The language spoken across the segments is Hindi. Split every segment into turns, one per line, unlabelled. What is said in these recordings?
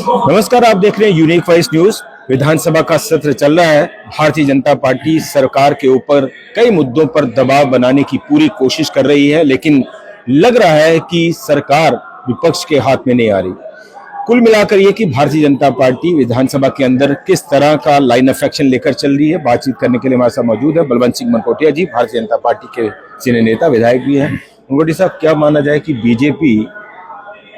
नमस्कार, आप देख रहे हैं यूनिक वॉइस न्यूज। विधानसभा का सत्र चल रहा है। भारतीय जनता पार्टी सरकार के ऊपर कई मुद्दों पर दबाव बनाने की पूरी कोशिश कर रही है, लेकिन लग रहा है कि सरकार विपक्ष के हाथ में नहीं आ रही। कुल मिलाकर ये कि भारतीय जनता पार्टी विधानसभा के अंदर किस तरह का लाइन ऑफ एक्शन लेकर चल रही है, बातचीत करने के लिए हमारे साथ मौजूद है बलवंत सिंह मनकोटिया जी, भारतीय जनता पार्टी के सीनियर नेता विधायक भी हैं। मनकोटिया साहब, क्या माना जाए कि बीजेपी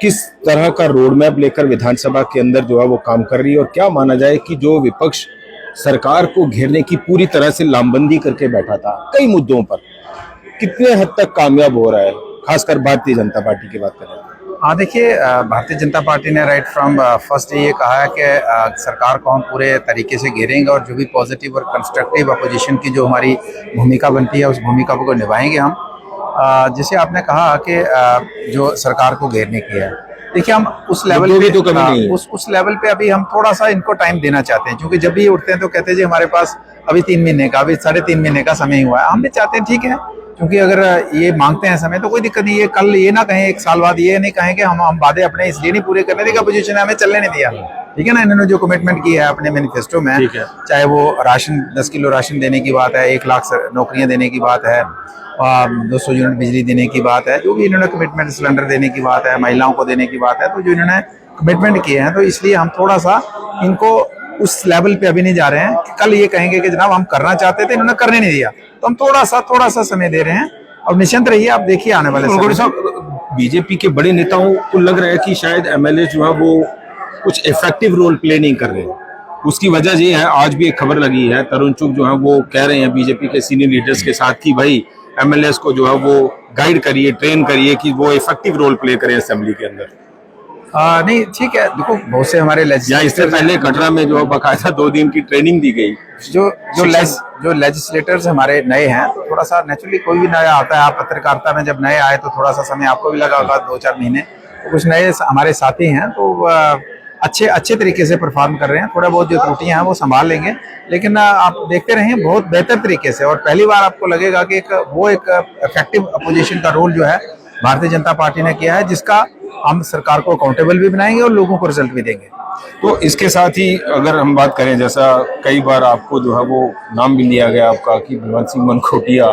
किस तरह का रोड मैप लेकर विधानसभा के अंदर जो है वो काम कर रही है, और क्या माना जाए कि जो विपक्ष सरकार को घेरने की पूरी तरह से लामबंदी करके बैठा था कई मुद्दों पर, कितने हद तक कामयाब हो रहा है, खासकर भारतीय जनता पार्टी की बात करें?
हाँ, देखिए, भारतीय जनता पार्टी ने राइट फ्रॉम फर्स्ट ये कहा है कि सरकार को हम पूरे तरीके से घेरेंगे और जो भी पॉजिटिव और कंस्ट्रक्टिव अपोजिशन की जो हमारी भूमिका बनती है उस भूमिका को निभाएंगे हम। जैसे आपने कहा कि जो सरकार को घेरने की है, देखिए हम उस लेवल पे तो कभी नहीं, उस लेवल पे अभी हम थोड़ा सा इनको टाइम देना चाहते हैं, क्योंकि जब भी उठते हैं तो कहते हैं जी हमारे पास अभी 3 महीने का, अभी 3.5 महीने का समय हुआ है। हम भी चाहते हैं, ठीक है, क्योंकि अगर ये मांगते हैं समय तो कोई दिक्कत नहीं है। कल ये ना कहें, 1 साल बाद ये नहीं कहें कि हम वादे अपने इसलिए नहीं पूरे करने देगा, अपोजिशन ने हमें चलने नहीं दिया, ठीक है ना। इन्होंने जो कमिटमेंट की है अपने मैनिफेस्टो में, चाहे वो राशन 10 किलो राशन देने की बात है, 1 लाख नौकरियां देने की बात है, 200 यूनिट बिजली देने की बात है, जो भी इन्होंने कमिटमेंट, सिलेंडर देने की बात है, महिलाओं को देने की बात है, तो जो इन्होंने कमिटमेंट किए हैं, तो इसलिए हम थोड़ा सा इनको उस लेवल पे अभी नहीं जा रहे हैं कि कल ये कहेंगे कि जनाब हम करना चाहते थे, इन्होंने करने नहीं दिया। तो हम थोड़ा सा समय दे रहे हैं और निश्चिंत रहिए, आप देखिए आने वाले समय।
बीजेपी के बड़े नेताओं को लग रहा है कि शायद एमएलए जो है वो कुछ इफेक्टिव रोल प्ले नहीं कर रहे। उसकी वजह ये है, आज भी एक खबर लगी है, तरुण चुग जो है वो कह रहे हैं बीजेपी के सीनियर लीडर्स के साथ कि भाई एमएलए को जो है वो गाइड करिए, ट्रेन करिए कि वो इफेक्टिव रोल प्ले करें असेंबली के अंदर।
नहीं, ठीक है, देखो बहुत से हमारे
इससे पहले कटरा में जो बाकायदा 2 दिन की ट्रेनिंग दी गई।
जो लेजिस्लेटर्स हमारे नए हैं, तो थोड़ा सा नेचुरली कोई भी नया आता है, आप पत्रकारिता में जब नए आए तो थोड़ा सा समय आपको भी लगा होगा, 2-4 महीने। तो कुछ नए हमारे साथी हैं तो अच्छे तरीके से परफॉर्म कर रहे हैं। थोड़ा बहुत जो त्रुटियां हैं वो संभाल लेंगे, लेकिन आप देखते रहें बहुत बेहतर तरीके से। और पहली बार आपको लगेगा कि एक इफेक्टिव अपोजिशन का रोल जो है भारतीय जनता पार्टी ने किया है, जिसका हम सरकार को अकाउंटेबल भी बनाएंगे और लोगों को रिजल्ट भी देंगे।
तो इसके साथ ही अगर हम बात करें, जैसा कई बार आपको जो है वो नाम भी लिया गया आपका कि बलवंत सिंह मनकोटिया,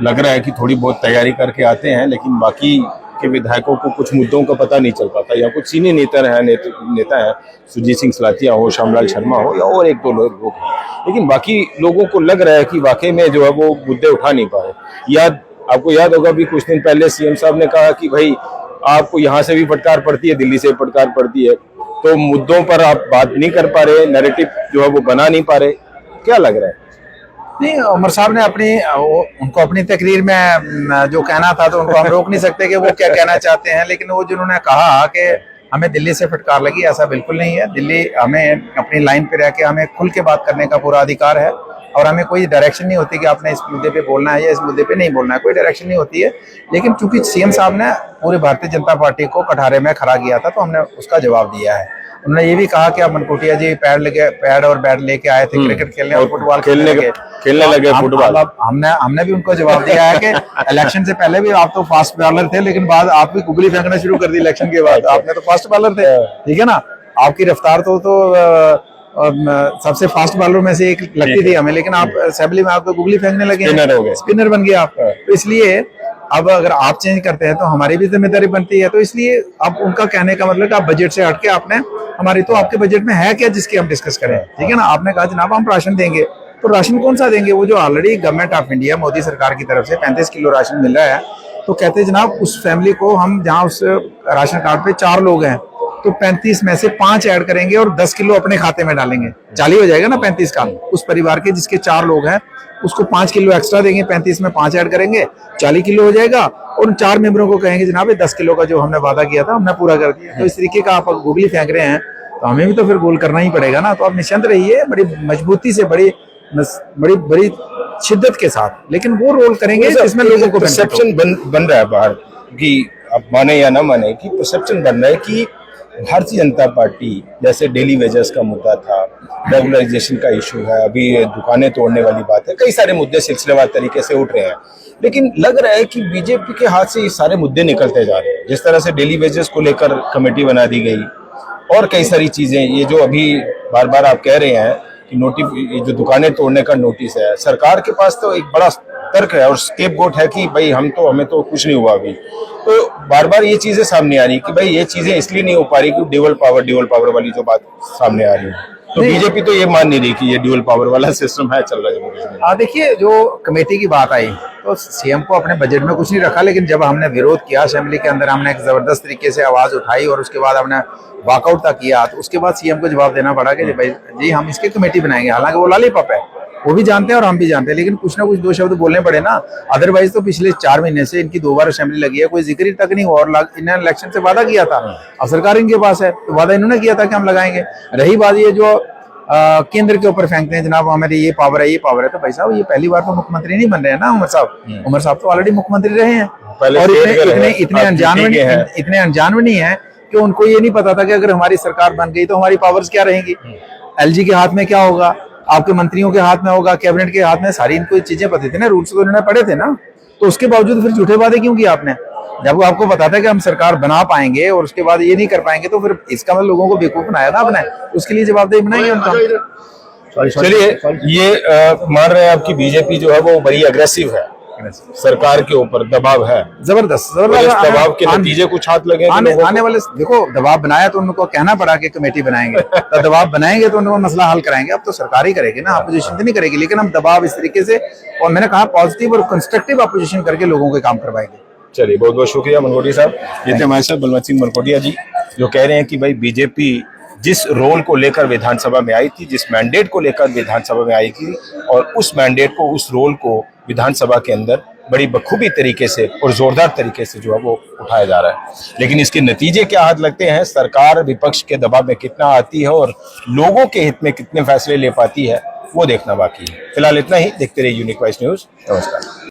लग रहा है कि थोड़ी बहुत तैयारी करके आते हैं, लेकिन बाकी के विधायकों को कुछ मुद्दों का पता नहीं चल पाता, या कुछ सीनियर नेता हैं, सुरजीत सिंह सलातिया हो, श्यामलाल शर्मा हो, या और 1-2 लोग हैं, लेकिन बाकी लोगों को लग रहा है कि वाकई में जो है वो मुद्दे उठा नहीं पाए। आपको याद होगा भी कुछ दिन पहले सीएम साहब ने कहा कि भाई आपको यहाँ से भी फटकार पड़ती है, दिल्ली से भी फटकार पड़ती है, तो मुद्दों पर आप बात नहीं कर पा रहे, नैरेटिव जो है वो बना नहीं पा रहे। क्या लग रहा है?
नहीं, उमर साहब ने उनको अपनी तकरीर में जो कहना था, तो उनको हम रोक नहीं सकते कि वो क्या कहना चाहते हैं, लेकिन वो जिन्होंने कहा कि हमें दिल्ली से फटकार लगी, ऐसा बिल्कुल नहीं है। दिल्ली, हमें अपनी लाइन पे रह के हमें खुल के बात करने का पूरा अधिकार है, और हमें कोई डायरेक्शन नहीं होती कि आपने इस मुद्दे पे बोलना है या इस मुद्दे पे नहीं बोलना है, कोई डायरेक्शन नहीं होती है। लेकिन चूंकि सीएम साहब ने पूरे भारतीय जनता पार्टी को कठारे में खड़ा किया था, तो हमने उसका जवाब दिया है। उन्होंने ये भी कहा कि अब मनकोटिया जी पैड और बैट लेके आए थे क्रिकेट खेलने और फुटबॉल खेलने लगे फुटबॉल। हमने भी उनको जवाब दिया है कि इलेक्शन से पहले भी आप तो फास्ट बॉलर थे, लेकिन बाद आप भी गुगली फेंकना शुरू कर दी इलेक्शन के बाद। आपने तो फास्ट बॉलर थे, ठीक है ना, आपकी रफ्तार तो सबसे फास्ट बॉलर में से एक लगती थी हमें, लेकिन आप असेंबली में आप तो गुगली फेंकने लगे, स्पिनर बन गए आप। तो इसलिए अब अगर आप चेंज करते हैं तो हमारी भी जिम्मेदारी बनती है। तो इसलिए अब उनका कहने का मतलब कि आप बजट से हटके आपने हमारी, तो आपके बजट में है क्या जिसकी हम डिस्कस करें, ठीक है ना। आपने कहा जनाब हम राशन देंगे, तो राशन कौन सा देंगे? वो जो already government of India, Modi सरकार की तरफ से 35 किलो राशन मिल रहा है, तो कहते हैं जनाब उस फैमिली को हम, जहाँ उस राशन कार्ड पे 4 लोग हैं, तो 35 में से 5 ऐड करेंगे और 10 किलो अपने खाते में डालेंगे, 40 हो जाएगा ना 35 का। उस परिवार के जिसके 4 लोग हैं उसको 5 किलो एक्स्ट्रा देंगे, 35 में 5 ऐड करेंगे, 40 किलो हो जाएगा। और उन 4 मेंबरों को कहेंगे जनाब 10 किलो का जो हमने वादा किया था हमने पूरा कर दिया। तो इस तरीके का आप गुगली फेंक रहे हैं, तो हमें भी तो फिर गोल करना ही पड़ेगा ना। तो आप निश्चिंत रहिए, बड़ी मजबूती से, बड़ी शिद्दत के साथ, लेकिन वो रोल करेंगे जिसमें लोगों को
परसेप्शन बन रहा है बाहर, कि आप माने या ना माने, कि परसेप्शन बन रहा है कि भारतीय जनता पार्टी, जैसे डेली वेजेस का मुद्दा था, रेगुलराइजेशन का इशू है, अभी दुकानें तोड़ने वाली बात है, कई सारे मुद्दे सिलसिलेवार तरीके से उठ रहे हैं, लेकिन लग रहा है कि बीजेपी के हाथ से ये सारे मुद्दे निकलते जा रहे हैं। जिस तरह से डेली वेजेस को लेकर कमेटी बना दी गई, और कई सारी चीजें, ये जो अभी बार बार आप कह रहे हैं कि जो दुकानें तोड़ने का नोटिस है, सरकार के पास तो एक बड़ा तर्क है और स्केपगोट है कि भाई हमें तो कुछ नहीं हुआ अभी। तो बार बार ये चीजें सामने आ रही कि भाई ये चीजें इसलिए नहीं हो पा रही कि ड्यूअल पावर वाली जो बात सामने आ रही है। तो बीजेपी तो ये मान नहीं रही कि ये ड्यूअल पावर वाला सिस्टम है चल रहा है जम्मू कश्मीर।
देखिए, जो कमेटी की बात आई तो सीएम को अपने बजट में कुछ नहीं रखा, लेकिन जब हमने विरोध किया असेंबली के अंदर, हमने एक जबरदस्त तरीके से आवाज उठाई और उसके बाद हमने वॉकआउट तक किया, तो उसके बाद सीएम को जवाब देना पड़ा कि भाई जी हम इसकी कमेटी बनाएंगे। हालांकि वो लॉलीपॉप है, वो भी जानते हैं और हम भी जानते हैं, लेकिन कुछ ना कुछ दो शब्द बोलने पड़े ना। अदरवाइज तो पिछले 4 महीने से इनकी 2 बार असेंबली लगी है, कोई जिक्र तक नहीं हुआ। और इन्होंने इलेक्शन से वादा किया था, अब सरकार इनके पास है तो वादा इन्होंने किया था कि हम लगाएंगे। रही बात ये जो केंद्र के ऊपर फेंकते हैं, जनाब हमारे ये पावर है, तो भाई साहब ये पहली बार तो मुख्यमंत्री नहीं बन रहे हैं ना उमर साहब। उमर साहब तो ऑलरेडी मुख्यमंत्री रहे हैं और इतने अनजान भी नहीं है कि उनको ये नहीं पता था कि अगर हमारी सरकार बन गई तो हमारी पावर्स क्या रहेंगी। एलजी के हाथ में क्या होगा, आपके मंत्रियों के हाथ में होगा, कैबिनेट के हाथ में, सारी इनको चीजें पता थी ना, रूल्स तो इन्होंने पढ़े थे ना। तो उसके बावजूद फिर झूठे वादे क्यों किया आपने, जब आपको पता था कि हम सरकार बना पाएंगे और उसके बाद ये नहीं कर पाएंगे? तो फिर इसका मतलब लोगों को बेवकूफ बनाया था आपने, उसके लिए जवाबदेही बनाएंगे उनका।
चलिए, ये मान रहे हैं आपकी बीजेपी जो है वो बड़ी अग्रेसिव है, सरकार के ऊपर दबाव है,
जबरदस्त
दबाव के नतीजे कुछ हाथ लगे
आने वाले। देखो, दबाव बनाया तो उनको कहना पड़ा कि कमेटी बनाएंगे, तो दबाव बनाएंगे तो उनको मसला हल कराएंगे। अब तो सरकार ही करेगी ना, अपोजिशन तो नहीं करेगी, लेकिन हम दबाव इस तरीके से, और मैंने कहा पॉजिटिव और कंस्ट्रक्टिव अपोजिशन करके लोगों के काम करवाएंगे।
चलिए, बहुत बहुत शुक्रिया मनकोटिया साहब। ये थे हमारे साथ बलवंत सिंह मनकोटिया जी, जो कह रहे हैं कि भाई बीजेपी जिस रोल को लेकर विधानसभा में आई थी, जिस मैंडेट को लेकर विधानसभा में आई थी, और उस मैंडेट को, उस रोल को विधानसभा के अंदर बड़ी बखूबी तरीके से और जोरदार तरीके से जो है वो उठाया जा रहा है। लेकिन इसके नतीजे क्या हाथ लगते हैं, सरकार विपक्ष के दबाव में कितना आती है और लोगों के हित में कितने फैसले ले पाती है, वो देखना बाकी है। फिलहाल इतना ही। देखते रहिए यूनिक वॉइस न्यूज। नमस्कार।